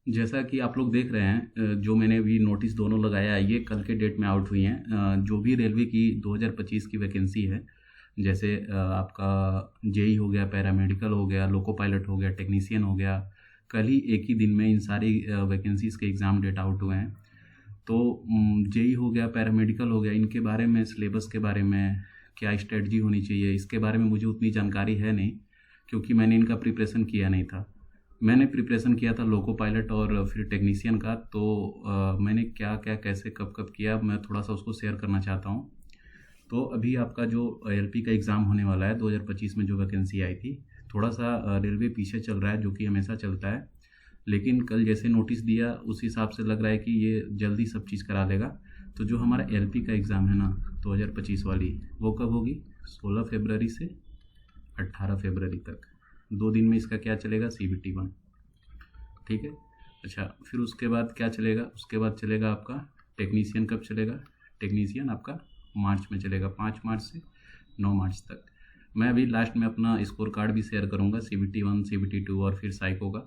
जैसा कि आप लोग देख रहे हैं जो मैंने अभी नोटिस दोनों लगाया है ये कल के डेट में आउट हुई हैं। जो भी रेलवे की 2025 की वैकेंसी है, जैसे आपका जेई हो गया, पैरामेडिकल हो गया, लोको पायलट हो गया, टेक्नीशियन हो गया, कल ही एक ही दिन में इन सारी वैकेंसीज़ के एग्ज़ाम डेट आउट हुए हैं। तो जेई हो गया, पैरामेडिकल हो गया, इनके बारे में, सिलेबस के बारे में क्या स्ट्रेटजी होनी चाहिए, इसके बारे में मुझे उतनी जानकारी है नहीं, क्योंकि मैंने इनका प्रिपरेशन किया नहीं था। मैंने प्रिपरेशन किया था लोको पायलट और फिर टेक्नीशियन का। तो मैंने क्या क्या कैसे कब कब किया, मैं थोड़ा सा उसको शेयर करना चाहता हूँ। तो अभी आपका जो एलपी का एग्ज़ाम होने वाला है 2025 में, जो वैकेंसी आई थी, थोड़ा सा रेलवे पीछे चल रहा है, जो कि हमेशा चलता है। लेकिन कल जैसे नोटिस दिया उस हिसाब से लग रहा है कि ये जल्दी सब चीज़ करा देगा। तो जो हमारा एलपी का एग्ज़ाम है ना 2025 वाली, वो कब होगी? 16 फरवरी से 18 फरवरी तक 2 दिन में इसका क्या चलेगा? CBT 1। ठीक है। अच्छा, फिर उसके बाद क्या चलेगा? उसके बाद चलेगा आपका टेक्नीशियन। कब चलेगा टेक्नीशियन? आपका मार्च में चलेगा, 5 मार्च से 9 मार्च तक। मैं अभी लास्ट में अपना स्कोर कार्ड भी शेयर करूँगा, CBT 1, CBT 2 और फिर साइको का।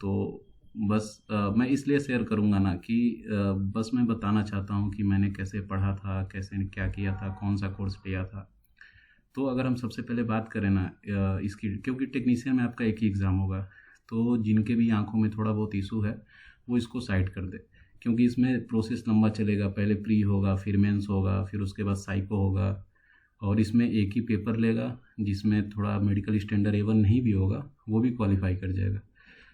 तो बस मैं इसलिए शेयर करूँगा ना कि बस मैं बताना चाहता हूँ कि मैंने कैसे पढ़ा था, कैसे क्या किया था, कौन सा कोर्स लिया था। तो अगर हम सबसे पहले बात करें ना इसकी, क्योंकि टेक्नीशियन में आपका एक ही एग्ज़ाम होगा, तो जिनके भी आंखों में थोड़ा बहुत इशू है वो इसको साइड कर दे, क्योंकि इसमें प्रोसेस लंबा चलेगा। पहले प्री होगा, फिर मेंस होगा, फिर उसके बाद साइको होगा, और इसमें एक ही पेपर लेगा जिसमें थोड़ा मेडिकल स्टैंडर्ड A1 नहीं भी होगा, वो भी क्वालिफाई कर जाएगा।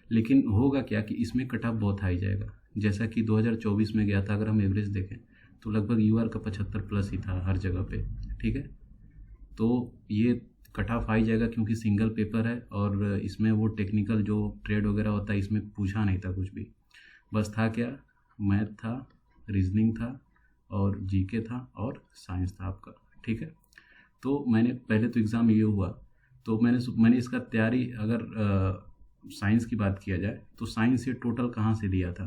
लेकिन होगा क्या कि इसमें कट ऑफ बहुत हाई जाएगा। जैसा कि 2024 में गया था, अगर हम एवरेज देखें तो लगभग यूआर का 75 प्लस ही था हर जगह पे। ठीक है। तो ये कट ऑफ आ ही जाएगा, क्योंकि सिंगल पेपर है और इसमें वो टेक्निकल जो ट्रेड वगैरह होता है इसमें पूछा नहीं था कुछ भी। बस था क्या? मैथ था, रीजनिंग था, और जीके था, और साइंस था आपका। ठीक है। तो मैंने पहले तो एग्ज़ाम ये हुआ, तो मैंने इसका तैयारी, अगर साइंस की बात किया जाए तो साइंस ये टोटल कहाँ से दिया था?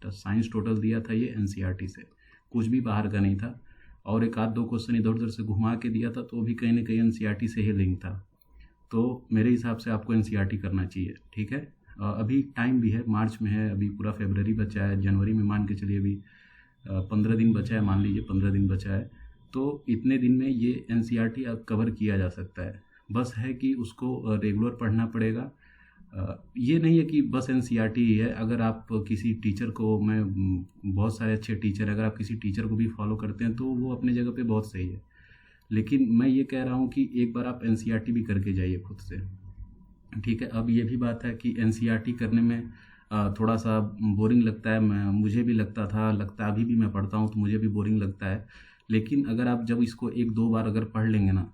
तो साइंस टोटल दिया था ये एनसीईआरटी से, कुछ भी बाहर का नहीं था। और एक आध दो क्वेश्चन इधर उधर से घुमा के दिया था, तो वो भी कहीं ना कहीं एनसीईआरटी से ही लिंक था। तो मेरे हिसाब से आपको एनसीईआरटी करना चाहिए। ठीक है। अभी टाइम भी है, मार्च में है, अभी पूरा फरवरी बचा है, जनवरी में मान के चलिए अभी 15 दिन बचा है, मान लीजिए 15 दिन बचा है। तो इतने दिन में ये एनसीईआरटी अब कवर किया जा सकता है। बस है कि उसको रेगुलर पढ़ना पड़ेगा। ये नहीं है कि बस एनसीईआरटी ही है। अगर आप किसी टीचर को, बहुत सारे अच्छे टीचर हैं, अगर आप किसी टीचर को भी फॉलो करते हैं तो वो अपने जगह पे बहुत सही है। लेकिन मैं ये कह रहा हूँ कि एक बार आप एनसीईआरटी भी करके जाइए खुद से। ठीक है। अब ये भी बात है कि एनसीईआरटी करने में थोड़ा सा बोरिंग लगता है। मुझे भी लगता अभी भी मैं पढ़ता हूँ तो मुझे भी बोरिंग लगता है। लेकिन अगर आप जब इसको एक दो बार अगर पढ़ लेंगे ना,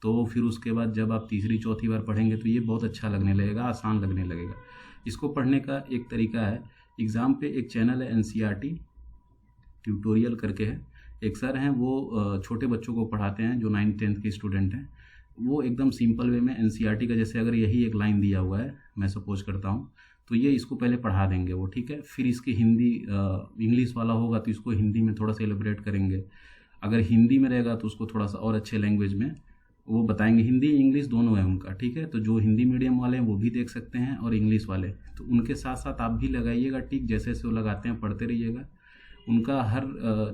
तो फिर उसके बाद जब आप तीसरी चौथी बार पढ़ेंगे तो ये बहुत अच्छा लगने लगेगा, आसान लगने लगेगा। इसको पढ़ने का एक तरीका है, एग्ज़ाम पे एक चैनल है एनसीईआरटी ट्यूटोरियल करके है। एक सर हैं, वो छोटे बच्चों को पढ़ाते हैं जो 9th-10th के स्टूडेंट हैं। वो एकदम सिंपल वे में एनसीईआरटी का, जैसे अगर यही एक लाइन दिया हुआ है, मैं सपोज करता हूँ, तो ये इसको पहले पढ़ा देंगे वो। ठीक है। फिर इसकी हिंदी, इंग्लिश वाला होगा तो इसको हिंदी में थोड़ा सा एलिब्रेट करेंगे। अगर हिंदी में रहेगा तो उसको थोड़ा सा और अच्छे लैंग्वेज में वो बताएंगे। हिंदी इंग्लिश दोनों है उनका। ठीक है। तो जो हिंदी मीडियम वाले हैं वो भी देख सकते हैं, और इंग्लिश वाले, तो उनके साथ साथ आप भी लगाइएगा टिक, जैसे जैसे वो लगाते हैं पढ़ते रहिएगा। उनका हर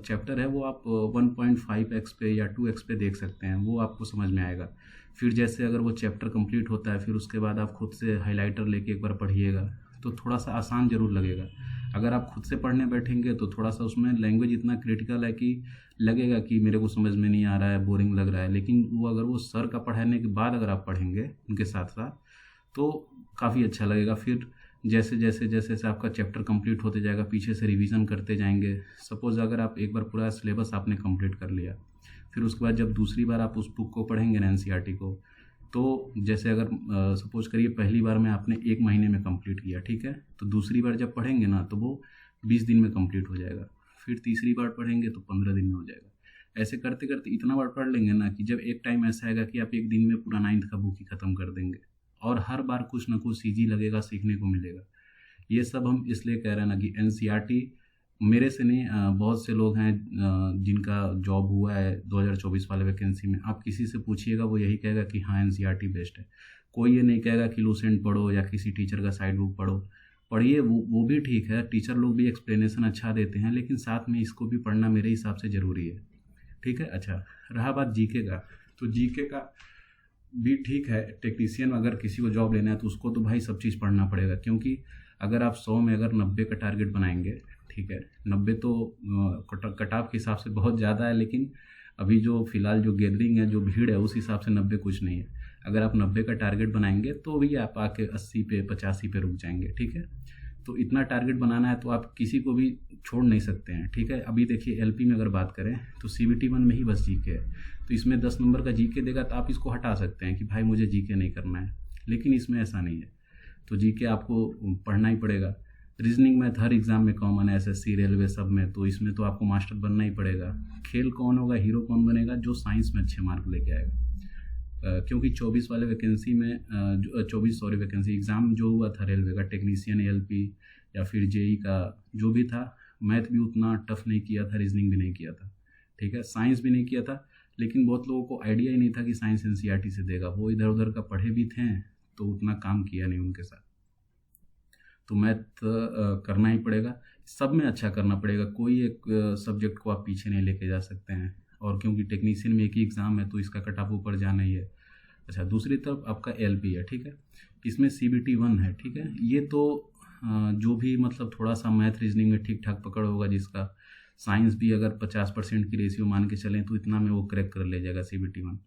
चैप्टर है वो आप 1.5x पे या 2x पे देख सकते हैं, वो आपको समझ में आएगा। फिर जैसे अगर वो चैप्टर कंप्लीट होता है, फिर उसके बाद आप खुद से हाइलाइटर लेके एक बार पढ़िएगा, तो थोड़ा सा आसान ज़रूर लगेगा। अगर आप खुद से पढ़ने बैठेंगे तो थोड़ा सा उसमें लैंग्वेज इतना क्रिटिकल है कि लगेगा कि मेरे को समझ में नहीं आ रहा है, बोरिंग लग रहा है। लेकिन वो अगर वो सर का पढ़ाने के बाद अगर आप पढ़ेंगे उनके साथ साथ, तो काफ़ी अच्छा लगेगा। फिर जैसे जैसे जैसे जैसे आपका चैप्टर कंप्लीट होते जाएगा, पीछे से रिवीजन करते जाएंगे। सपोज़ अगर आप एक बार पूरा सिलेबस आपने कंप्लीट कर लिया, फिर उसके बाद जब दूसरी बार आप उस बुक को पढ़ेंगे ना, एनसीईआरटी को, तो जैसे अगर सपोज करिए पहली बार में आपने 1 महीने में कंप्लीट किया, ठीक है, तो दूसरी बार जब पढ़ेंगे ना तो वो 20 दिन में कंप्लीट हो जाएगा। फिर तीसरी बार पढ़ेंगे तो 15 दिन में हो जाएगा। ऐसे करते करते इतना बार पढ़ लेंगे ना कि जब एक टाइम ऐसा आएगा कि आप एक दिन में पूरा 9th का बुक ही ख़त्म कर देंगे, और हर बार कुछ ना कुछ ईजी लगेगा, सीखने को मिलेगा। ये सब हम इसलिए कह रहे हैं ना कि एनसीईआरटी मेरे से नहीं, बहुत से लोग हैं जिनका जॉब हुआ है 2024 वाले वैकेंसी में। आप किसी से पूछिएगा वो यही कहेगा कि हाँ एनसीईआरटी बेस्ट है। कोई ये नहीं कहेगा कि लूसेंट पढ़ो या किसी टीचर का साइड बुक पढ़ो। पढ़िए, वो भी ठीक है, टीचर लोग भी एक्सप्लेनेशन अच्छा देते हैं, लेकिन साथ में इसको भी पढ़ना मेरे हिसाब से ज़रूरी है। ठीक है। अच्छा, रहा बात जीके का, तो जीके का भी ठीक है। टेक्नीशियन अगर किसी को जॉब लेना है तो उसको तो भाई सब चीज़ पढ़ना पड़ेगा, क्योंकि अगर आप 100 में अगर 90 का टारगेट बनाएंगे, ठीक है, 90 तो कट ऑफ के हिसाब से बहुत ज़्यादा है, लेकिन अभी जो फ़िलहाल जो गैदरिंग है, जो भीड़ है, उस हिसाब से 90 कुछ नहीं है। अगर आप 90 का टारगेट बनाएंगे तो भी आप आके 80 पे 85 पे रुक जाएंगे। ठीक है। तो इतना टारगेट बनाना है तो आप किसी को भी छोड़ नहीं सकते हैं। ठीक है। अभी देखिए एलपी में अगर बात करें तो CBT 1 में ही बस जीके है, तो इसमें 10 नंबर का जीके देगा तो आप इसको हटा सकते हैं कि भाई मुझे जीके नहीं करना है, लेकिन इसमें ऐसा नहीं है। तो जीके आपको पढ़ना ही पड़ेगा। रीजनिंग मैथ हर एग्ज़ाम में कॉमन है, SSC रेलवे सब में, तो इसमें तो आपको मास्टर बनना ही पड़ेगा। खेल कौन होगा, हीरो कौन बनेगा, जो साइंस में अच्छे मार्क लेके आएगा। क्योंकि 24 वाले वैकेंसी में 24 सॉरी वैकेंसी एग्ज़ाम जो हुआ था रेलवे का, टेक्नीशियन एलपी या फिर जेई का जो भी था, मैथ भी उतना टफ नहीं किया था, रीजनिंग भी नहीं किया था। ठीक है। साइंस भी नहीं किया था, लेकिन बहुत लोगों को आइडिया ही नहीं था कि साइंस NCERT से देगा, वो इधर उधर का पढ़े भी थे तो उतना काम किया नहीं उनके साथ। तो मैथ करना ही पड़ेगा, सब में अच्छा करना पड़ेगा, कोई एक सब्जेक्ट को आप पीछे नहीं लेके जा सकते हैं। और क्योंकि टेक्नीशियन में एक ही एग्ज़ाम है तो इसका कट ऑफ ऊपर जाना ही है। अच्छा, दूसरी तरफ आपका LP है। ठीक है। इसमें CBT 1 है। ठीक है। ये तो जो भी मतलब थोड़ा सा मैथ रीजनिंग में ठीक ठाक पकड़ होगा, जिसका साइंस भी अगर 50% की रेशियो मान के चलें तो इतना में वो क्रैक कर ले जाएगा CBT 1।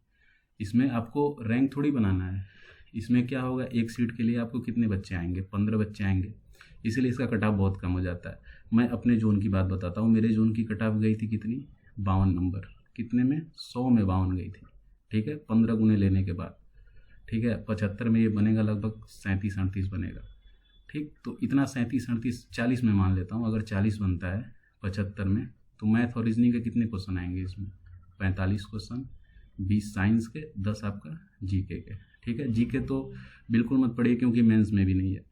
इसमें आपको रैंक थोड़ी बनाना है। इसमें क्या होगा, एक सीट के लिए आपको कितने बच्चे आएंगे, 15 बच्चे आएंगे, इसीलिए इसका कट ऑफ बहुत कम हो जाता है। मैं अपने जोन की बात बताता हूँ, मेरे जोन की कट ऑफ गई थी कितनी, 52 नंबर। कितने में, 100 में 52 गई थी। ठीक है। 15 गुने लेने के बाद। ठीक है। 75 में ये बनेगा लगभग 37-38 बनेगा। ठीक। तो इतना 37-38 40 में मान लेता हूँ, अगर 40 बनता है 75 में, तो मैथ और रीजनिंग के कितने क्वेश्चन आएंगे इसमें, 45 क्वेश्चन, 20 साइंस के, 10 आपका जीके के। ठीक है। जीके तो बिल्कुल मत पढ़िए, क्योंकि मेंस में भी नहीं है।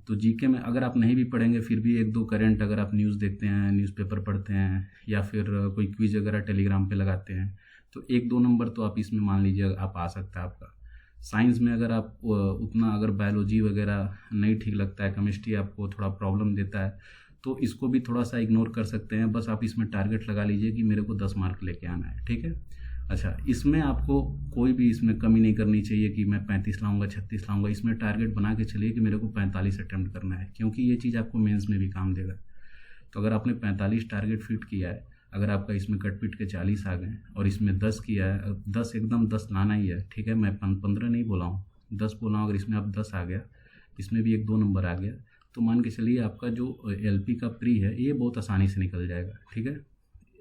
तो जीके में अगर आप नहीं भी पढ़ेंगे फिर भी एक दो करंट, अगर आप न्यूज़ देखते हैं, न्यूज़पेपर पढ़ते हैं, या फिर कोई क्विज वगैरह टेलीग्राम पे लगाते हैं, तो 1-2 नंबर तो आप इसमें मान लीजिए आप आ सकता है आपका। साइंस में अगर आप उतना अगर बायोलॉजी वगैरह नहीं ठीक लगता है, केमिस्ट्री आपको थोड़ा प्रॉब्लम देता है, तो इसको भी थोड़ा सा इग्नोर कर सकते हैं। बस आप इसमें टारगेट लगा लीजिए कि मेरे को 10 मार्क लेके आना है। ठीक है। अच्छा, इसमें आपको कोई भी इसमें कमी नहीं करनी चाहिए कि मैं 35 लाऊंगा, 36 लाऊंगा। इसमें टारगेट बना के चलिए कि मेरे को 45 अटेम्प्ट करना है, क्योंकि ये चीज़ आपको मेंस में भी काम देगा। तो अगर आपने 45 टारगेट फिट किया है, अगर आपका इसमें कट पिट के 40 आ गए और इसमें 10 किया है, 10 एकदम 10 लाना ही है। ठीक है। मैं 15 नहीं बोला हूँ, 10 बोला हूँ। अगर इसमें आप 10 आ गया, इसमें भी 1-2 नंबर आ गया, तो मान के चलिए आपका जो LP का प्री है ये बहुत आसानी से निकल जाएगा। ठीक है।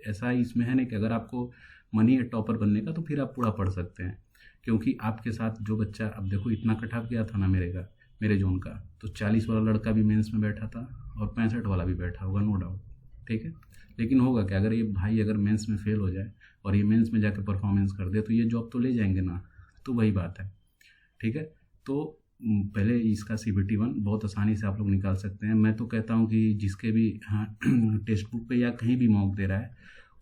ऐसा इसमें है नहीं कि अगर आपको मनी है टॉपर बनने का तो फिर आप पूरा पढ़ सकते हैं, क्योंकि आपके साथ जो बच्चा, अब देखो इतना कट ऑफ गया था ना मेरे जोन का, तो 40 वाला लड़का भी मेंस में बैठा था और 65 वाला भी बैठा होगा, नो डाउट। ठीक है। लेकिन होगा क्या, अगर ये भाई अगर मेंस में फेल हो जाए और ये मेंस में जाकर परफॉर्मेंस कर दे, तो ये जॉब तो ले जाएंगे ना, तो वही बात है। ठीक है। तो पहले इसका CBT 1 बहुत आसानी से आप लोग निकाल सकते हैं। मैं तो कहता हूँ कि जिसके भी टेक्स्ट बुक पे या कहीं भी मॉक दे रहा है,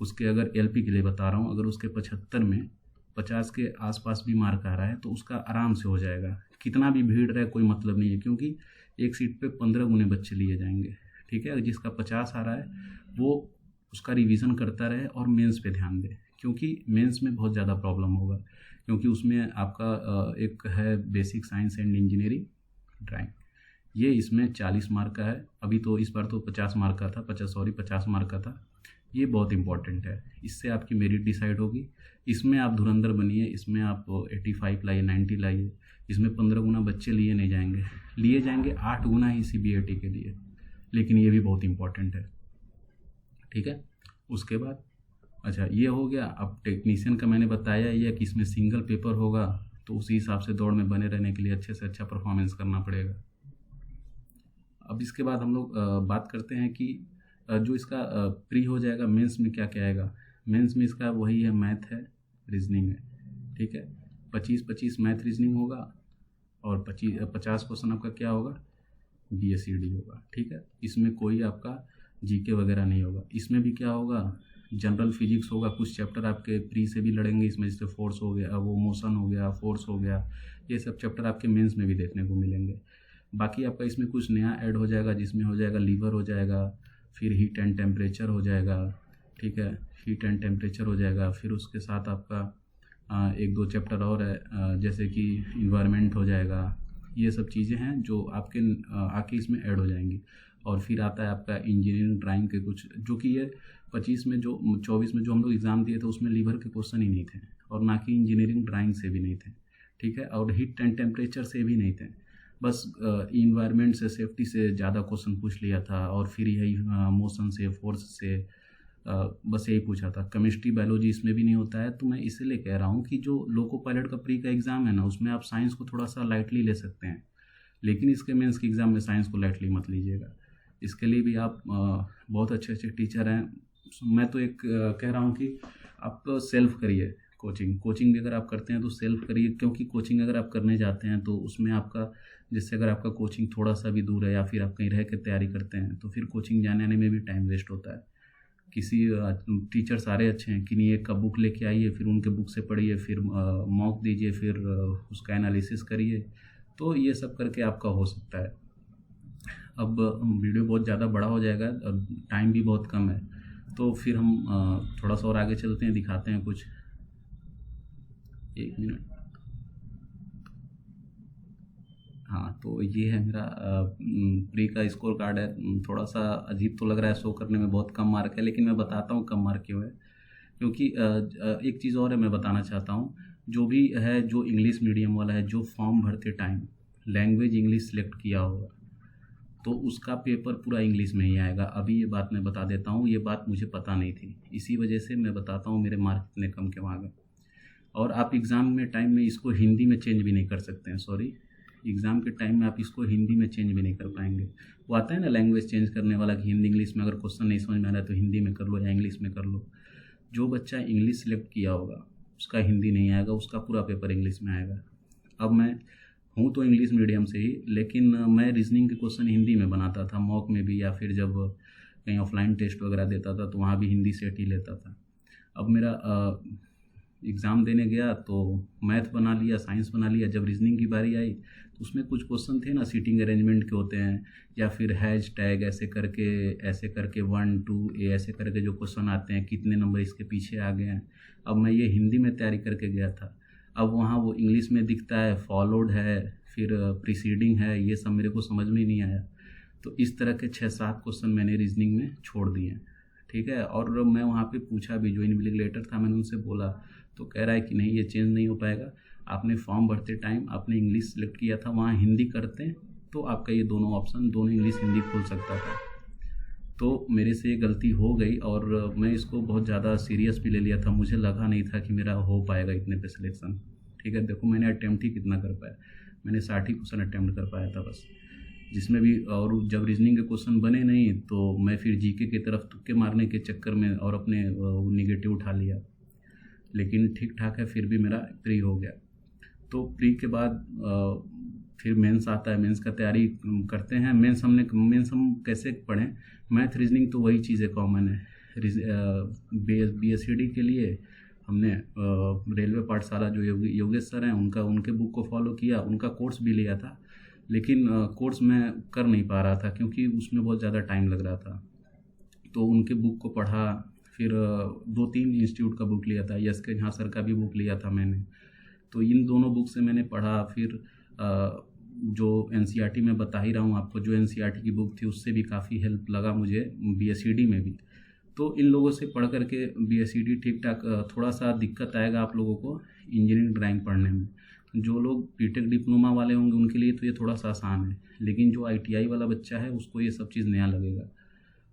उसके अगर LP के लिए बता रहा हूँ, अगर उसके 75 में 50 के आसपास भी मार्क आ रहा है तो उसका आराम से हो जाएगा। कितना भी भीड़ रहे कोई मतलब नहीं है, क्योंकि एक सीट पे 15 गुने बच्चे लिए जाएंगे। ठीक है। जिसका 50 आ रहा है वो उसका रिवीजन करता रहे और मेंस पे ध्यान दे, क्योंकि मेंस में बहुत ज़्यादा प्रॉब्लम होगा, क्योंकि उसमें आपका एक है basic science and engineering drawing, ये इसमें 40 मार्क का है। अभी तो इस बार तो 50 मार्क का था, 50 मार्क का था। ये बहुत इंपॉर्टेंट है, इससे आपकी मेरिट डिसाइड होगी। इसमें आप धुरंधर बनिए, इसमें आप 85 लाइए, 90 लाइए। इसमें 15 गुना बच्चे लिए नहीं जाएंगे, लिए जाएंगे 8 गुना ही CBAT के लिए, लेकिन ये भी बहुत इंपॉर्टेंट है। ठीक है। उसके बाद अच्छा ये हो गया। अब टेक्नीशियन का मैंने बताया ये कि इसमें सिंगल पेपर होगा, तो उसी हिसाब से दौड़ में बने रहने के लिए अच्छे से अच्छा परफॉर्मेंस करना पड़ेगा। अब इसके बाद हम लोग बात करते हैं कि जो इसका प्री हो जाएगा, मेंस में क्या क्या आएगा। मेंस में इसका वही है, मैथ है, रीजनिंग है। ठीक है। 25-25 मैथ रीजनिंग होगा और 50 क्वेश्चन आपका क्या होगा, BSCD होगा। ठीक है। इसमें कोई आपका GK वगैरह नहीं होगा। इसमें भी क्या होगा, जनरल फिजिक्स होगा, कुछ चैप्टर आपके प्री से भी लड़ेंगे इसमें, जैसे फोर्स हो गया, वो मोशन हो गया, फोर्स हो गया, ये सब चैप्टर आपके मेंस में भी देखने को मिलेंगे। बाकी आपका इसमें कुछ नया ऐड हो जाएगा, जिसमें हो जाएगा लीवर हो जाएगा, फिर हीट एंड टेम्परेचर हो जाएगा, ठीक है, हीट एंड टेम्परेचर हो जाएगा। फिर उसके साथ आपका एक दो चैप्टर और है, जैसे कि इन्वायरमेंट हो जाएगा। ये सब चीज़ें हैं जो आपके आके इसमें ऐड हो जाएंगी। और फिर आता है आपका इंजीनियरिंग ड्राइंग के कुछ, जो कि ये 25 में जो 24 में जो हम लोग एग्ज़ाम दिए थे उसमें लीवर के क्वेश्चन ही नहीं थे, और ना कि इंजीनियरिंग ड्राइंग से भी नहीं थे, ठीक है, और हीट एंड टेम्परेचर से भी नहीं थे। बस इन्वायरमेंट से, सेफ्टी से ज़्यादा क्वेश्चन पूछ लिया था, और फिर यही मोशन से, फोर्स से, बस यही पूछा था। केमिस्ट्री बायोलॉजी इसमें भी नहीं होता है। तो मैं इसीलिए कह रहा हूँ कि जो लोको पायलट का प्री का एग्ज़ाम है ना, उसमें आप साइंस को थोड़ा सा लाइटली ले सकते हैं, लेकिन इसके मेंस के एग्ज़ाम में साइंस को लाइटली मत लीजिएगा। इसके लिए भी आप बहुत अच्छे अच्छे टीचर हैं। मैं तो एक कह रहा हूँ कि आप सेल्फ करिए कोचिंग भी अगर आप करते हैं तो सेल्फ करिए, क्योंकि कोचिंग अगर आप करने जाते हैं तो उसमें आपका, जैसे अगर आपका कोचिंग थोड़ा सा भी दूर है या फिर आप कहीं रह के तैयारी करते हैं, तो फिर कोचिंग जाने आने में भी टाइम वेस्ट होता है। किसी टीचर सारे अच्छे हैं कि नहीं, एक का बुक लेके आइए, फिर उनके बुक से पढ़िए, फिर मॉक दीजिए, फिर उसका एनालिसिस करिए, तो ये सब करके आपका हो सकता है। अब वीडियो बहुत ज़्यादा बड़ा हो जाएगा और टाइम भी बहुत कम है, तो फिर हम थोड़ा सा और आगे चलते हैं, दिखाते हैं कुछ। एक मिनट। हाँ, तो ये है मेरा प्री का स्कोर कार्ड है। थोड़ा सा अजीब तो लग रहा है, शो करने में बहुत कम मार्क है, लेकिन मैं बताता हूँ कम मार्क क्यों है। क्योंकि एक चीज़ और है, मैं बताना चाहता हूँ, जो भी है, जो इंग्लिश मीडियम वाला है, जो फॉर्म भरते टाइम लैंग्वेज इंग्लिश सेलेक्ट किया होगा, तो उसका पेपर पूरा इंग्लिश में ही आएगा। अभी ये बात मैं बता देता हूँ, ये बात मुझे पता नहीं थी, इसी वजह से मैं बताता हूँ मेरे मार्क इतने कम क्यों आ गए। और आप एग्ज़ाम में टाइम में इसको हिंदी में चेंज भी नहीं कर सकते हैं, सॉरी, एग्ज़ाम के टाइम में आप इसको हिंदी में चेंज भी नहीं कर पाएंगे। वो आता है ना लैंग्वेज चेंज करने वाला, कि हिंदी इंग्लिश में अगर क्वेश्चन नहीं समझ में आ रहा है तो हिंदी में कर लो या इंग्लिश में कर लो। जो बच्चा इंग्लिश सेलेक्ट किया होगा उसका हिंदी नहीं आएगा, उसका पूरा पेपर इंग्लिश में आएगा। अब मैं हूँ तो इंग्लिश मीडियम से ही, लेकिन मैं रीजनिंग के क्वेश्चन हिंदी में बनाता था, मॉक में भी, या फिर जब कहीं ऑफलाइन टेस्ट वगैरह देता था तो वहाँ भी हिंदी सेट ही लेता था। अब मेरा एग्ज़ाम देने गया तो मैथ बना लिया, साइंस बना लिया। जब रीजनिंग की बारी आई तो उसमें कुछ क्वेश्चन थे ना, सीटिंग अरेंजमेंट के होते हैं, या फिर हैश टैग ऐसे करके 1 2 ऐसे करके जो क्वेश्चन आते हैं, कितने नंबर इसके पीछे आ गए हैं। अब मैं ये हिंदी में तैयारी करके गया था, अब वहाँ वो इंग्लिश में दिखता है, फॉलोड है, फिर प्रीसीडिंग है, ये सब मेरे को समझ में नहीं आया। तो इस तरह के 6-7 क्वेश्चन मैंने रीजनिंग में छोड़ दिए, ठीक है। और मैं वहाँ पे पूछा भी, जो इन्विजिलेटर था, मैंने उनसे बोला, तो कह रहा है कि नहीं, ये चेंज नहीं हो पाएगा। आपने फॉर्म भरते टाइम आपने इंग्लिश सेलेक्ट किया था, वहाँ हिंदी करते तो आपका ये दोनों ऑप्शन, दोनों इंग्लिश हिंदी खुल सकता था। तो मेरे से ये गलती हो गई, और मैं इसको बहुत ज़्यादा सीरियस भी ले लिया था। मुझे लगा नहीं था कि मेरा हो पाएगा इतने पे सिलेक्शन, ठीक है। देखो मैंने अटैम्प्ट ही कितना कर पाया, मैंने 60 ही क्वेश्चन अटैम्प्ट कर पाया था बस, जिसमें भी। और जब रीजनिंग के क्वेश्चन बने नहीं तो मैं फिर जीके की तरफ तुक्के मारने के चक्कर में और अपने निगेटिव उठा लिया, लेकिन ठीक ठाक है, फिर भी मेरा प्री हो गया। तो प्री के बाद फिर मेंस आता है, मेंस का तैयारी करते हैं। मेंस हम कैसे पढ़ें, मैथ रीजनिंग तो वही चीज़ें कॉमन है। BSCD के लिए हमने रेलवे पाठशाला जो योगेश सर हैं, उनके बुक को फॉलो किया, उनका कोर्स भी लिया था, लेकिन कोर्स मैं कर नहीं पा रहा था क्योंकि उसमें बहुत ज़्यादा टाइम लग रहा था। तो उनके बुक को पढ़ा, फिर 2-3 इंस्टीट्यूट का बुक लिया था, यस के झा सर का भी बुक लिया था मैंने। तो इन दोनों बुक से मैंने पढ़ा। फिर जो NCERT में बता ही रहा हूँ आपको, जो NCERT की बुक थी उससे भी काफ़ी हेल्प लगा मुझे BSCD में भी। तो इन लोगों से पढ़ करके BSCD ठीक ठाक, थोड़ा सा दिक्कत आएगा आप लोगों को इंजीनियरिंग ड्राइंग पढ़ने में। जो लोग बीटेक डिप्लोमा वाले होंगे उनके लिए तो ये थोड़ा सा आसान है, लेकिन जो ITI वाला बच्चा है उसको ये सब चीज़ नया लगेगा।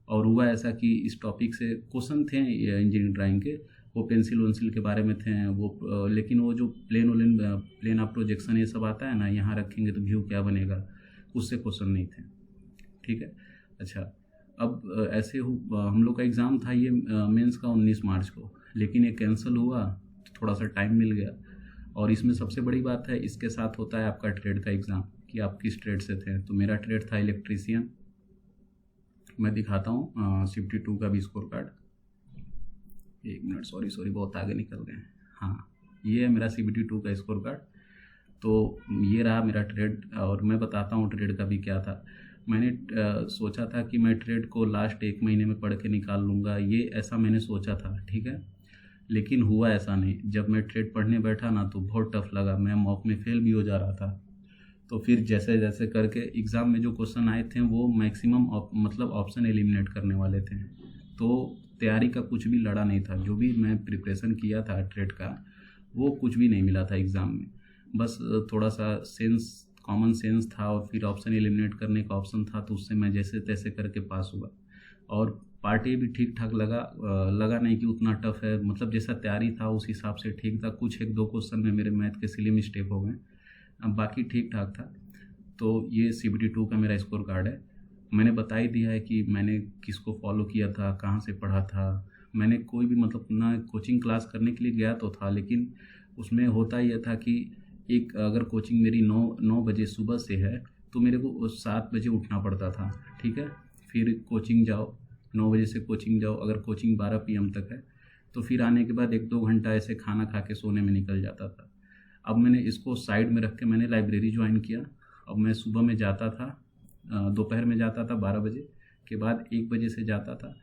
और हुआ ऐसा कि इस टॉपिक से क्वेश्चन थे इंजीनियरिंग ड्राइंग के, वो पेंसिल वेंसिल के बारे में थे वो, लेकिन वो जो प्लेन ऑफ प्रोजेक्शन ये सब आता है ना, यहाँ रखेंगे तो व्यू क्या बनेगा, उससे क्वेश्चन नहीं थे, ठीक है। अच्छा, अब ऐसे हम लोग का एग्ज़ाम था ये मेंस का 19 मार्च को, लेकिन ये कैंसिल हुआ तो थोड़ा सा टाइम मिल गया। और इसमें सबसे बड़ी बात है, इसके साथ होता है आपका ट्रेड का एग्ज़ाम, कि आप किस ट्रेड से थे। तो मेरा ट्रेड था इलेक्ट्रीशियन। मैं दिखाता हूँ CBT2 का भी स्कोर कार्ड। एक मिनट, सॉरी बहुत आगे निकल गए। हाँ, ये है मेरा CBT2 का स्कोर कार्ड। तो ये रहा मेरा ट्रेड। और मैं बताता हूँ ट्रेड का भी क्या था। मैंने सोचा था कि मैं ट्रेड को लास्ट 1 महीने में पढ़ के निकाल लूँगा, ये ऐसा मैंने सोचा था, ठीक है। लेकिन हुआ ऐसा नहीं। जब मैं ट्रेड पढ़ने बैठा ना तो बहुत टफ लगा, मैं मॉक में फेल भी हो जा रहा था। तो फिर जैसे जैसे करके एग्ज़ाम में जो क्वेश्चन आए थे वो मैक्सिमम मतलब ऑप्शन एलिमिनेट करने वाले थे। तो तैयारी का कुछ भी लड़ा नहीं था, जो भी मैं प्रिपरेशन किया था ट्रेड का वो कुछ भी नहीं मिला था एग्ज़ाम में। बस थोड़ा सा कॉमन सेंस था और फिर ऑप्शन एलिमिनेट करने का ऑप्शन था, तो उससे मैं जैसे तैसे करके पास हुआ। और पार्ट ए भी ठीक ठाक लगा नहीं कि उतना टफ है, मतलब जैसा तैयारी था उस हिसाब से ठीक था। कुछ 1-2 क्वेश्चन में मेरे मैथ के सिली मिस्टेक हो गए, अब बाकी ठीक ठाक था। तो ये CBT 2 का मेरा स्कोर कार्ड है। मैंने बता ही दिया है कि मैंने किसको फॉलो किया था, कहाँ से पढ़ा था। मैंने कोई भी मतलब ना कोचिंग क्लास करने के लिए गया तो था, लेकिन उसमें होता यह था कि एक अगर कोचिंग मेरी 9 बजे सुबह से है तो मेरे को 7 बजे उठना पड़ता था, ठीक है। फिर कोचिंग जाओ, 9 बजे से कोचिंग जाओ, अगर कोचिंग 12 PM तक है तो फिर आने के बाद 1-2 घंटा ऐसे खाना खा के सोने में निकल जाता था। अब मैंने इसको साइड में रख के मैंने लाइब्रेरी ज्वाइन किया। अब मैं सुबह में जाता था, दोपहर में जाता था 12 बजे के बाद 1 बजे से जाता था।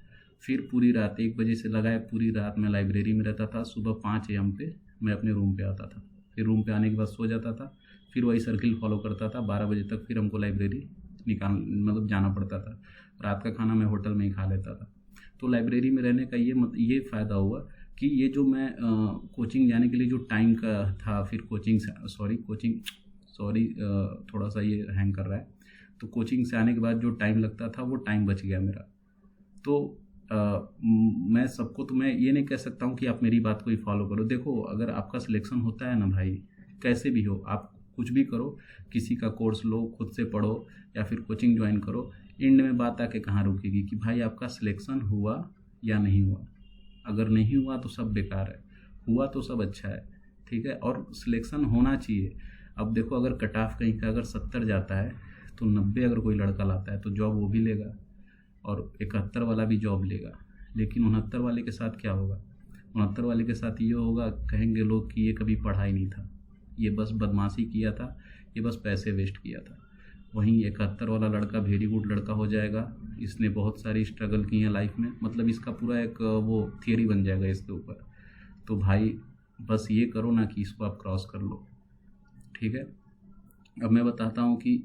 फिर पूरी रात 1 बजे से लगाए पूरी रात मैं लाइब्रेरी में रहता था। सुबह 5 AM पे मैं अपने रूम पे आता था। फिर रूम पे आने के बाद सो जाता था। फिर वही सर्किल फॉलो करता था 12 बजे तक। फिर हमको लाइब्रेरी मतलब जाना पड़ता था। रात का खाना मैं होटल में ही खा लेता था। तो लाइब्रेरी में रहने का ये फ़ायदा हुआ कि ये जो मैं कोचिंग जाने के लिए जो टाइम का था, फिर थोड़ा सा ये हैंग कर रहा है। तो कोचिंग से आने के बाद जो टाइम लगता था वो टाइम बच गया मेरा। तो मैं सबको तो मैं ये नहीं कह सकता हूँ कि आप मेरी बात को ही फॉलो करो। देखो, अगर आपका सिलेक्शन होता है ना भाई, कैसे भी हो, आप कुछ भी करो, किसी का कोर्स लो, खुद से पढ़ो या फिर कोचिंग ज्वाइन करो, एंड में बात आके कहाँ रुकेगी कि भाई आपका सिलेक्शन हुआ या नहीं हुआ। अगर नहीं हुआ तो सब बेकार है, हुआ तो सब अच्छा है, ठीक है। और सिलेक्शन होना चाहिए। अब देखो, अगर कट ऑफ कहीं का अगर 70 जाता है तो 90 अगर कोई लड़का लाता है तो जॉब वो भी लेगा, और 71 वाला भी जॉब लेगा। लेकिन 69 वाले के साथ क्या होगा? 69 वाले के साथ ये होगा, कहेंगे लोग कि ये कभी पढ़ा ही नहीं था, ये बस बदमाशी किया था, ये बस पैसे वेस्ट किया था। वहीं 71 वाला लड़का वेरी गुड लड़का हो जाएगा, इसने बहुत सारी स्ट्रगल की है लाइफ में, मतलब इसका पूरा एक वो थियरी बन जाएगा इसके ऊपर। तो भाई बस ये करो ना कि इसको आप क्रॉस कर लो, ठीक है। अब मैं बताता हूँ कि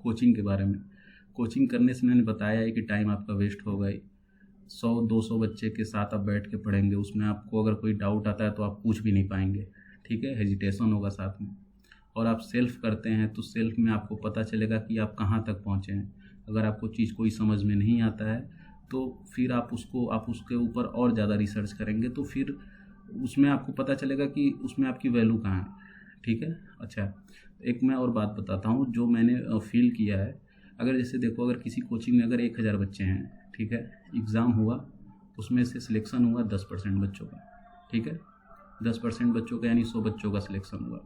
कोचिंग के बारे में। कोचिंग करने से मैंने बताया है कि टाइम आपका वेस्ट होगा ही। 100-200 बच्चे के साथ आप बैठ के पढ़ेंगे, उसमें आपको अगर कोई डाउट आता है तो आप पूछ भी नहीं पाएंगे, ठीक है। हेजिटेशन होगा साथ में। और आप सेल्फ करते हैं तो सेल्फ में आपको पता चलेगा कि आप कहाँ तक पहुँचे हैं। अगर आपको चीज़ कोई समझ में नहीं आता है तो फिर आप उसके ऊपर और ज़्यादा रिसर्च करेंगे, तो फिर उसमें आपको पता चलेगा कि उसमें आपकी वैल्यू कहाँ है, ठीक है। अच्छा, एक मैं और बात बताता हूँ जो मैंने फील किया है। अगर जैसे देखो, अगर किसी कोचिंग में अगर 1000 बच्चे हैं, ठीक है, एग्ज़ाम हुआ, उसमें से सिलेक्शन हुआ 10% बच्चों का, ठीक है। 10% बच्चों का यानी 100 बच्चों का सिलेक्शन हुआ।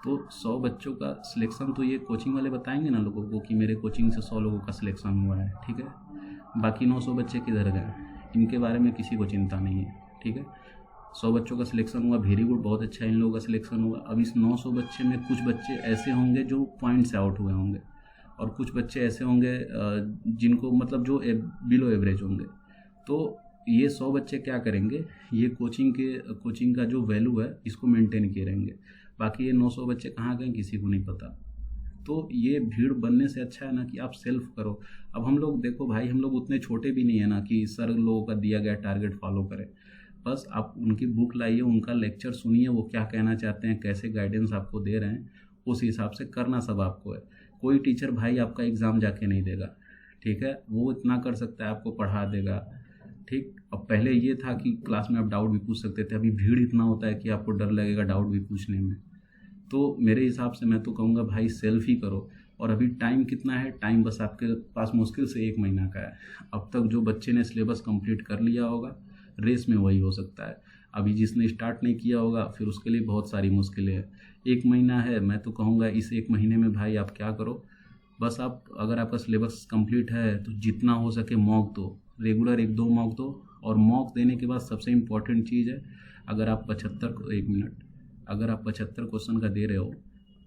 तो 100 बच्चों का सिलेक्शन तो ये कोचिंग वाले बताएंगे ना लोगों को कि मेरे कोचिंग से 100 लोगों का सिलेक्शन हुआ है, ठीक है। बाकी 900 बच्चे किधर गए, इनके बारे में किसी को चिंता नहीं है, ठीक है। 100 बच्चों का सिलेक्शन हुआ, वेरी गुड, बहुत अच्छा इन लोगों का सिलेक्शन हुआ। अब इस 900 बच्चे में कुछ बच्चे ऐसे होंगे जो पॉइंट से आउट हुए होंगे, और कुछ बच्चे ऐसे होंगे जिनको मतलब जो बिलो एवरेज होंगे। तो ये 100 बच्चे क्या करेंगे, ये कोचिंग का जो वैल्यू है इसको मेंटेन किए रहेंगे। बाकी ये 900 बच्चे कहाँ गए किसी को नहीं पता। तो ये भीड़ बनने से अच्छा है ना कि आप सेल्फ करो। अब हम लोग देखो भाई, हम लोग उतने छोटे भी नहीं है ना कि सर लोगों का दिया गया टारगेट फॉलो करें। बस आप उनकी बुक लाइए, उनका लेक्चर सुनिए, वो क्या कहना चाहते हैं, कैसे गाइडेंस आपको दे रहे हैं, उस हिसाब से करना सब आपको है। कोई टीचर भाई आपका एग्ज़ाम जाके नहीं देगा, ठीक है। वो इतना कर सकता है, आपको पढ़ा देगा, ठीक। अब पहले ये था कि क्लास में आप डाउट भी पूछ सकते थे, अभी भीड़ इतना होता है कि आपको डर लगेगा डाउट भी पूछने में। तो मेरे हिसाब से मैं तो कहूँगा भाई सेल्फ ही करो। और अभी टाइम कितना है, टाइम बस आपके पास मुश्किल से 1 महीना का है। अब तक जो बच्चे ने सिलेबस कंप्लीट कर लिया होगा, रेस में वही हो सकता है। अभी जिसने स्टार्ट नहीं किया होगा फिर उसके लिए बहुत सारी मुश्किलें हैं। 1 महीना है, मैं तो कहूँगा इस 1 महीने में भाई आप क्या करो, बस आप अगर आपका सिलेबस कंप्लीट है तो जितना हो सके मॉक दो, रेगुलर 1-2 मॉक दो। और मॉक देने के बाद सबसे इम्पॉर्टेंट चीज़ है, अगर आप 75 अगर आप 75 क्वेश्चन का दे रहे हो,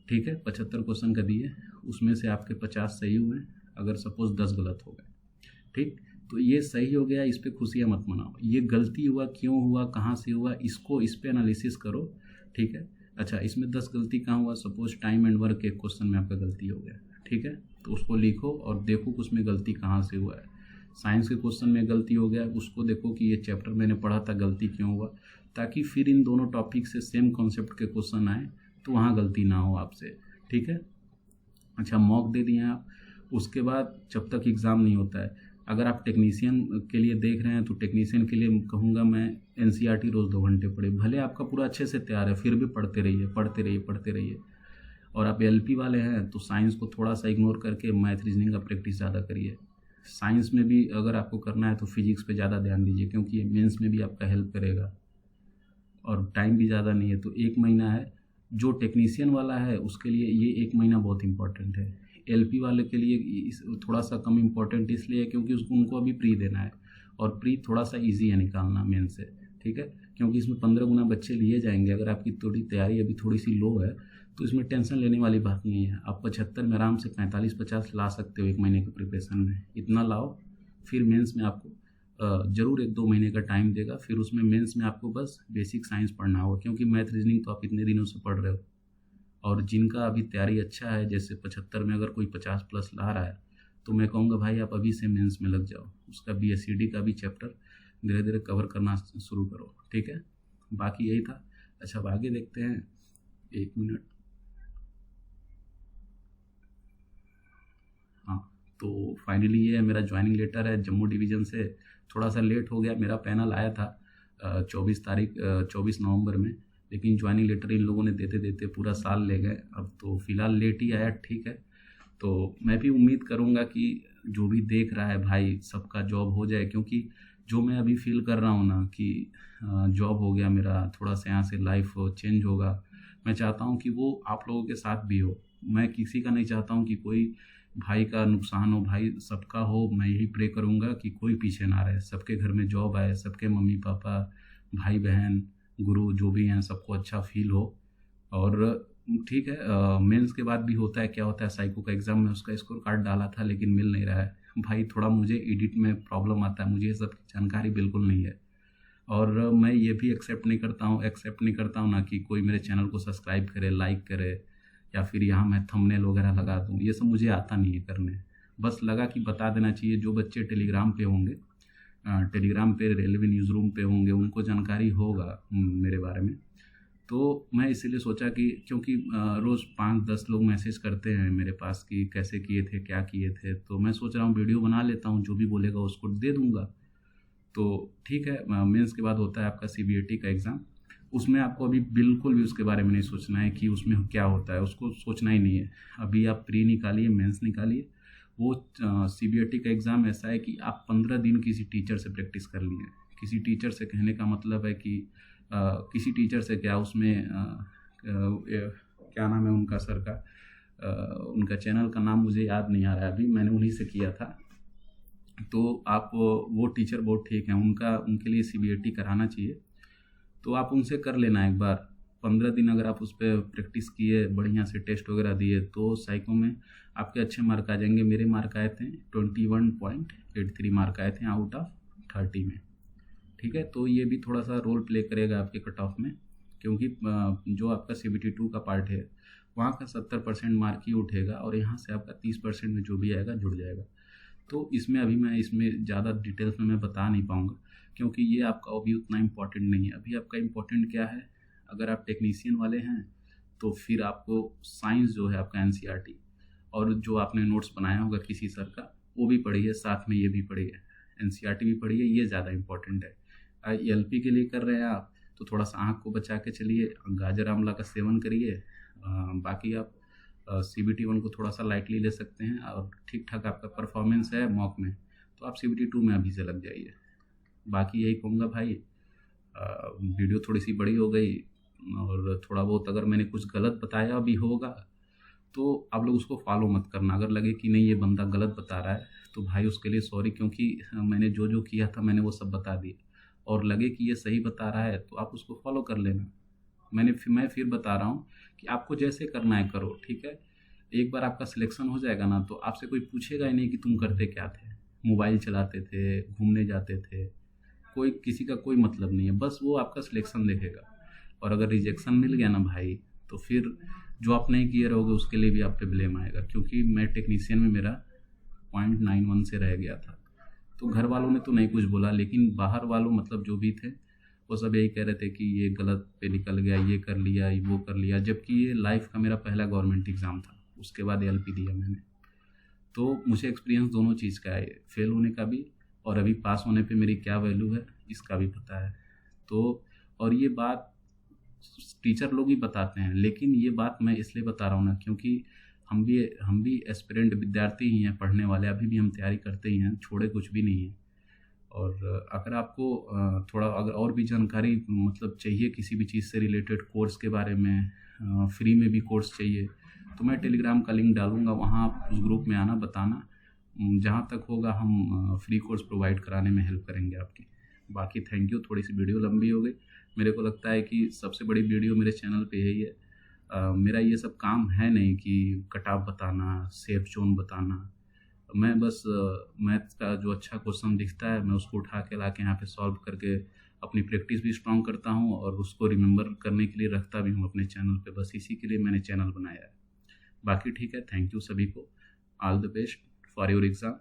ठीक है, 75 क्वेश्चन का दिए, उसमें से आपके 50 सही हुए, अगर सपोज 10 गलत हो गए, ठीक, तो ये सही हो गया, इस पर खुशियाँ मत मनाओ। ये गलती हुआ, क्यों हुआ, कहाँ से हुआ, इस पर एनालिसिस करो, ठीक है। अच्छा, इसमें 10 गलती कहाँ हुआ, सपोज टाइम एंड वर्क के क्वेश्चन में आपका गलती हो गया, ठीक है, तो उसको लिखो और देखो कि उसमें गलती कहाँ से हुआ है। साइंस के क्वेश्चन में गलती हो गया, उसको देखो कि ये चैप्टर मैंने पढ़ा था, गलती क्यों हुआ, ताकि फिर इन दोनों टॉपिक से सेम कॉन्सेप्ट के क्वेश्चन आए तो वहाँ गलती ना हो आपसे, ठीक है। अच्छा, मॉक दे दिए आप, उसके बाद जब तक एग्ज़ाम नहीं होता है, अगर आप टेक्नीशियन के लिए देख रहे हैं तो टेक्नीशियन के लिए कहूँगा मैं एनसीईआरटी रोज़ 2 घंटे पढ़े, भले आपका पूरा अच्छे से तैयार है फिर भी पढ़ते रहिए, पढ़ते रहिए, पढ़ते रहिए। और आप एलपी वाले हैं तो साइंस को थोड़ा सा इग्नोर करके मैथ रीजनिंग का प्रैक्टिस ज़्यादा करिए। साइंस में भी अगर आपको करना है तो फिजिक्स पे ज़्यादा ध्यान दीजिए, क्योंकि ये मेंस में भी आपका हेल्प करेगा और टाइम भी ज़्यादा नहीं है, तो 1 महीना है। जो टेक्नीशियन वाला है उसके लिए ये 1 महीना बहुत इंपॉर्टेंट है। एलपी वाले के लिए थोड़ा सा कम इम्पोर्टेंट इसलिए है क्योंकि उनको अभी प्री देना है, और प्री थोड़ा सा ईजी है निकालना मेन से, ठीक है, क्योंकि इसमें 15 गुना बच्चे लिए जाएंगे। अगर आपकी थोड़ी तैयारी अभी थोड़ी सी लो है तो इसमें टेंशन लेने वाली बात नहीं है। आप 75 में आराम से 45-50 ला सकते हो 1 महीने के प्रिपरेशन में, इतना लाओ। फिर मेंस में आपको ज़रूर 1-2 महीने का टाइम देगा, फिर उसमें मेंस में आपको बस बेसिक साइंस पढ़ना होगा, क्योंकि मैथ रीजनिंग तो आप इतने दिनों से पढ़ रहे हो। और जिनका अभी तैयारी अच्छा है, जैसे 75 में अगर कोई 50 प्लस ला रहा है, तो मैं कहूँगा भाई आप अभी से मेंस में लग जाओ, उसका बीएससीडी का भी चैप्टर धीरे धीरे कवर करना शुरू करो, ठीक है। बाकी यही था। अच्छा, अब आगे देखते हैं, 1 मिनट। हाँ, तो फाइनली ये मेरा ज्वाइनिंग लेटर है जम्मू डिवीज़न से। थोड़ा सा लेट हो गया, मेरा पैनल आया था 24 नवंबर में, लेकिन ज्वाइनिंग लेटर इन लोगों ने देते देते पूरा साल ले गए। अब तो फ़िलहाल लेट ही आया, ठीक है। तो मैं भी उम्मीद करूँगा कि जो भी देख रहा है भाई, सबका जॉब हो जाए, क्योंकि जो मैं अभी फील कर रहा हूँ ना कि जॉब हो गया मेरा, थोड़ा सा यहाँ से लाइफ चेंज होगा, मैं चाहता हूँ कि वो आप लोगों के साथ भी हो। मैं किसी का नहीं चाहता हूँ कि कोई भाई का नुकसान हो, भाई सबका हो। मैं यही प्रे करूँगा कि कोई पीछे ना रहे, सबके घर में जॉब आए, सबके मम्मी पापा, भाई बहन, गुरु जो भी हैं, सबको अच्छा फील हो। और ठीक है, मेंस के बाद भी होता है, क्या होता है, साइको का एग्ज़ाम में उसका स्कोर कार्ड डाला था लेकिन मिल नहीं रहा है भाई। थोड़ा मुझे एडिट में प्रॉब्लम आता है, मुझे ये सब जानकारी बिल्कुल नहीं है। और मैं ये भी एक्सेप्ट नहीं करता हूँ ना कि कोई मेरे चैनल को सब्सक्राइब करे, लाइक करे, या फिर यहाँ मैं थंबनेल वगैरह लगा दूँ। ये सब मुझे आता नहीं है करने। बस लगा कि बता देना चाहिए, जो बच्चे टेलीग्राम पे होंगे, टेलीग्राम पे रेलवे न्यूज़ रूम पे होंगे, उनको जानकारी होगा मेरे बारे में। तो मैं इसीलिए सोचा कि क्योंकि रोज़ 5-10 लोग मैसेज करते हैं मेरे पास कि कैसे किए थे, क्या किए थे, तो मैं सोच रहा हूँ वीडियो बना लेता हूँ, जो भी बोलेगा उसको दे दूँगा। तो ठीक है, मेंस के बाद होता है आपका सीबीएटी का एग्ज़ाम। उसमें आपको अभी बिल्कुल भी उसके बारे में नहीं सोचना है कि उसमें क्या होता है, उसको सोचना ही नहीं है। अभी आप प्री निकालिए, मेंस निकालिए। वो सीबीएटी का एग्ज़ाम ऐसा है कि आप 15 दिन किसी टीचर से प्रैक्टिस कर लिए। किसी टीचर से कहने का मतलब है कि किसी टीचर से क्या, उसमें क्या नाम है उनका सर का, उनका चैनल का नाम मुझे याद नहीं आ रहा है अभी, मैंने उन्हीं से किया था। तो आप वो टीचर बहुत ठीक हैं, उनके लिए सीबीएटी कराना चाहिए। तो आप उनसे कर लेना एक बार। 15 दिन अगर आप उस पर प्रैक्टिस किए, बढ़िया से टेस्ट वगैरह दिए, तो साइको में आपके अच्छे मार्क आ जाएंगे। मेरे मार्क आए थे 21.83 मार्क आए थे आउट ऑफ 30 में, ठीक है। तो ये भी थोड़ा सा रोल प्ले करेगा आपके कट ऑफ में, क्योंकि जो आपका CBT2 का पार्ट है वहाँ का 70% मार्क ही उठेगा, और यहाँ से आपका 30% में जो भी आएगा जुड़ जाएगा। तो इसमें अभी मैं इसमें ज़्यादा डिटेल्स में मैं बता नहीं पाऊँगा, क्योंकि ये आपका अभी उतना इम्पोर्टेंट नहीं है। अभी आपका इम्पोर्टेंट क्या है, अगर आप टेक्नीशियन वाले हैं तो फिर आपको साइंस जो है आपका एनसीईआरटी, और जो आपने नोट्स बनाया होगा किसी सर का, वो भी पढ़िए, साथ में ये भी पढ़िए, एनसीईआरटी भी पढ़िए, ये ज़्यादा इम्पोर्टेंट है। एलपी के लिए कर रहे हैं आप तो थोड़ा सा आँख को बचा के चलिए, गाजर आंवला का सेवन करिए। बाकी आप CBT1 को थोड़ा सा लाइटली ले सकते हैं, और ठीक ठाक आपका परफॉर्मेंस है मॉक में तो आप CBT2 में अभी से लग जाइए। बाकी यही कहूँगा भाई, वीडियो थोड़ी सी बड़ी हो गई, और थोड़ा बहुत अगर मैंने कुछ गलत बताया भी होगा तो आप लोग उसको फॉलो मत करना। अगर लगे कि नहीं ये बंदा गलत बता रहा है तो भाई उसके लिए सॉरी, क्योंकि मैंने जो जो किया था मैंने वो सब बता दिया, और लगे कि ये सही बता रहा है तो आप उसको फॉलो कर लेना। मैं फिर बता रहा हूँ कि आपको जैसे करना है करो, ठीक है। एक बार आपका सिलेक्शन हो जाएगा ना, तो आपसे कोई पूछेगा ही नहीं कि तुम करते क्या थे, मोबाइल चलाते थे, घूमने जाते थे, कोई किसी का कोई मतलब नहीं है, बस वो आपका सिलेक्शन देखेगा। और अगर रिजेक्शन मिल गया ना भाई, तो फिर जो आप नहीं किए रहोगे उसके लिए भी आप पे ब्लेम आएगा, क्योंकि मैं टेक्नीशियन में मेरा 0.91 से रह गया था। तो घर वालों ने तो नहीं कुछ बोला, लेकिन बाहर वालों मतलब जो भी थे वो सब यही कह रहे थे कि ये गलत पे निकल गया, ये कर लिया, वो कर लिया, जबकि ये लाइफ का मेरा पहला गवर्नमेंट एग्ज़ाम था, उसके बाद एलपी दिया मैंने। तो मुझे एक्सपीरियंस दोनों चीज़ का है, फेल होने का भी और अभी पास होने पे मेरी क्या वैल्यू है इसका भी पता है। तो और ये बात टीचर लोग ही बताते हैं, लेकिन ये बात मैं इसलिए बता रहा हूँ ना, क्योंकि हम भी एस्पिरेंट विद्यार्थी ही हैं, पढ़ने वाले, अभी भी हम तैयारी करते ही हैं, छोड़े कुछ भी नहीं है। और अगर आपको थोड़ा अगर और भी जानकारी मतलब चाहिए किसी भी चीज़ से रिलेटेड, कोर्स के बारे में, फ्री में भी कोर्स चाहिए, तो मैं टेलीग्राम का लिंक डालूँगा, वहाँ आप उस ग्रुप में आना, बताना। जहाँ तक होगा हम फ्री कोर्स प्रोवाइड कराने में हेल्प करेंगे आपकी। बाकी थैंक यू, थोड़ी सी वीडियो लंबी हो गई। मेरे को लगता है कि सबसे बड़ी वीडियो मेरे चैनल पे यही है। मेरा ये सब काम है नहीं कि कट ऑफ बताना, सेफ जोन बताना। मैं बस मैथ्स का जो अच्छा क्वेश्चन दिखता है मैं उसको उठा के ला के यहाँ पे सॉल्व करके अपनी प्रैक्टिस भी स्ट्रॉन्ग करता हूँ और उसको रिमेंबर करने के लिए रखता भी हूँ अपने चैनल पे। बस इसी के लिए मैंने चैनल बनाया है। बाकी ठीक है, थैंक यू सभी को। All the best for your exam.